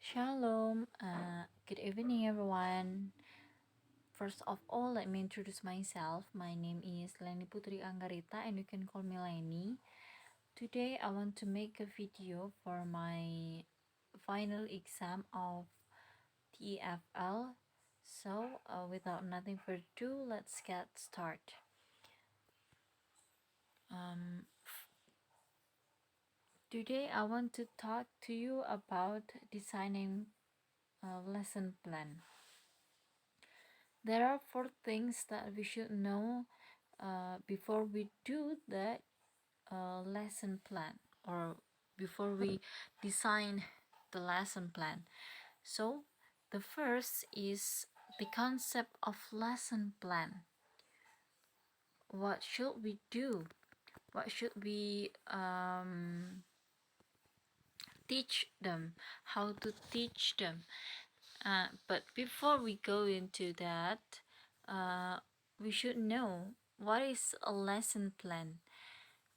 Shalom, good evening everyone. First of all, let me introduce myself. My name is Lenny Putri Anggarita and you can call me Lenny. Today I want to make a video for my final exam of TEFL. So without nothing further ado, let's get started. Today I want to talk to you about designing a lesson plan. There are four things that we should know before we do the lesson plan or before we design the lesson plan. So, the first is the concept of lesson plan. What should we do? What should we teach them? How to teach them? But before we go into that, we should know what is a lesson plan.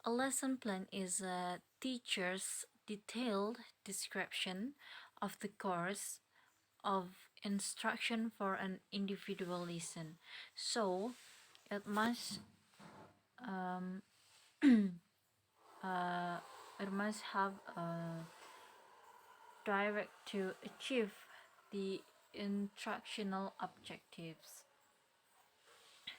A lesson plan is a teacher's detailed description of the course of instruction for an individual lesson. So it must um, uh, it must have a direct to achieve the instructional objectives.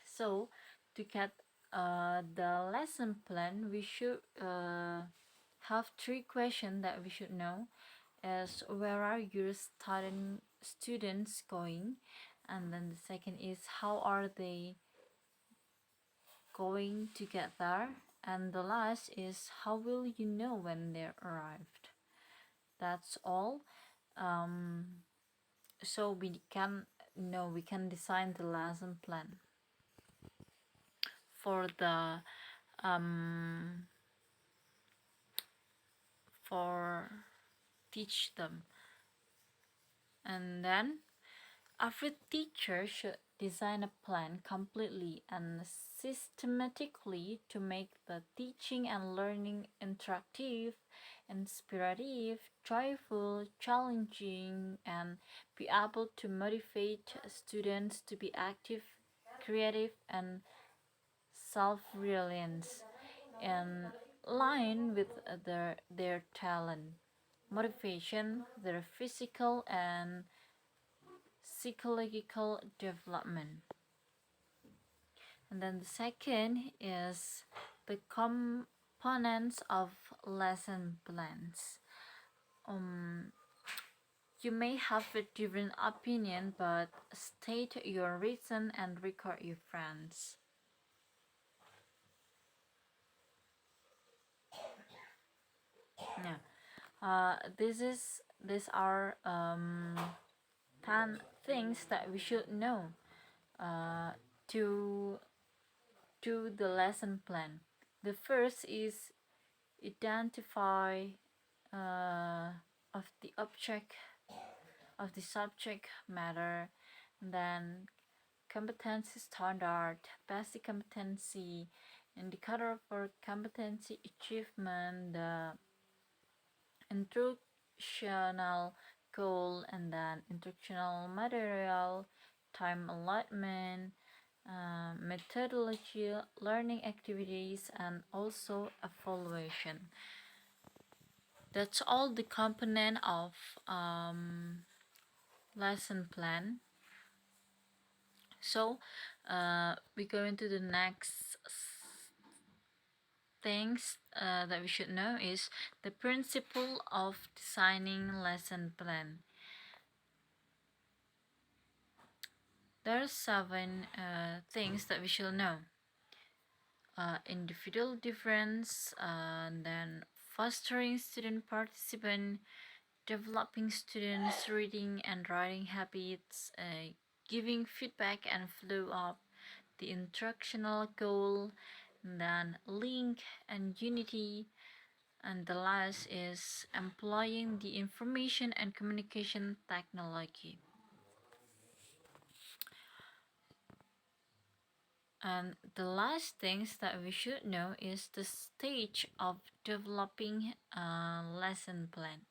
So to get the lesson plan, we should have three questions that we should know is where are your students going, and then the second is how are they going to get there, and the last is how will you know when they arrived. That's all. So we can know, we can design the lesson plan for the for teach them. And then every teacher should design a plan completely and systematically to make the teaching and learning interactive, inspirative, joyful, challenging, and be able to motivate students to be active, creative, and self-reliant in line with their talent, motivation, their physical and psychological development. And then the second is the components of lesson plans. You may have a different opinion, but state your reason and record your friends. Yeah. These are 10 things that we should know to do the lesson plan. The first is identify of the object of the subject matter, then competency standard, basic competency, indicator for competency achievement, the instructional goal, and then instructional material, time allotment, methodology, learning activities, and also evaluation. That's all the component of lesson plan. So we go into the next things that we should know is the principle of designing lesson plan. There are 7 things that we should know. Individual difference, then fostering student participant, developing students' reading and writing habits, giving feedback and follow up, the instructional goal, and then link and unity, and the last is employing the information and communication technology. And the last things that we should know is the stage of developing a lesson plan.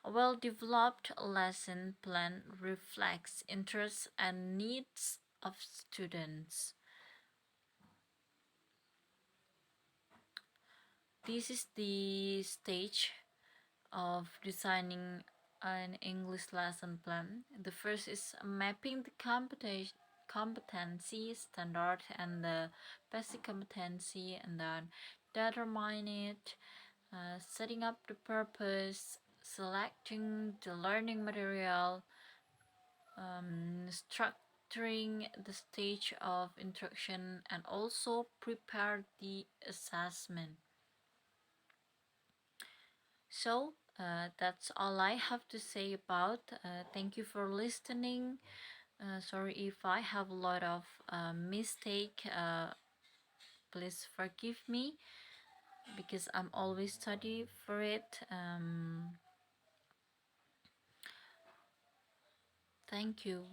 A well-developed lesson plan reflects interests and needs of students. This is the stage of designing an English lesson plan. The first is mapping the competency standard and the basic competency, and then determine it, setting up the purpose, selecting the learning material, structuring the stage of instruction, and also prepare the assessment. So that's all I have to say about. Thank you for listening. Sorry if I have a lot of mistake. Please forgive me because I'm always study for it. Thank you.